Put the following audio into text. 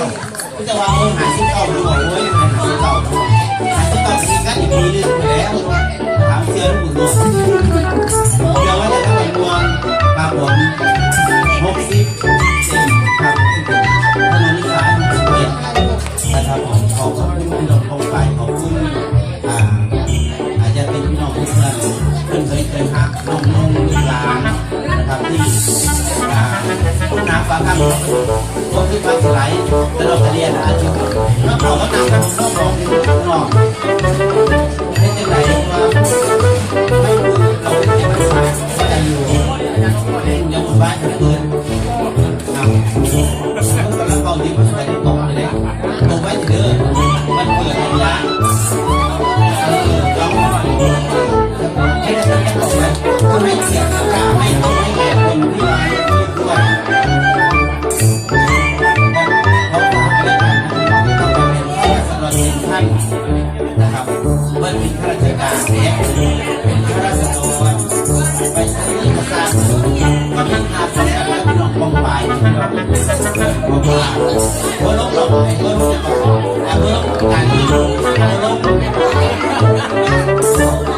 แล้วก็จะว่าหาซื้อเก่าหรือว่าโอ้ยหาซื้อเก่ามีกันอีกทีนึงไปแล้วถามเชื่อลูกหลวงเดี๋ยวว่าจะทำเป็นรวมปากผม64ครับถนนนิสาย61นะครับขอบคุณพี่น้องของฝ่ายขอบคุณอาจจะเป็นพี่น้องเพื่อนเคยหักน้องลูกหลานนะครับที่คุณน้ำฟ้าข้างก็คือฟ้าไหลตลอดเรียนอาชีพน้องเขาก็นำกันน้องมองน้องให้จังไรว่าไม่รู้เราเป็นภาษาจะอยู่ยังบ้านเกินครับก็แล้วก็ยิ้มไปตกเลยตกไว้เถอะมันเกิดอะไรเราไม่ได้ทำตกเลยก็ไม่เสียค่าไม่ต้องให้แก่คนที่มาด้วยท่านนะครับเมื่อเป็นข้าราชการเนี่ยเป็นข้าราชการไปใช้เอกสารก็มีค่าสำคัญและพี่น้องป้องไปป้องไปเมื่อลบหลอกไอ้เมื่อลบจะมาแต่เมื่อลบการเงินเมื่อลบ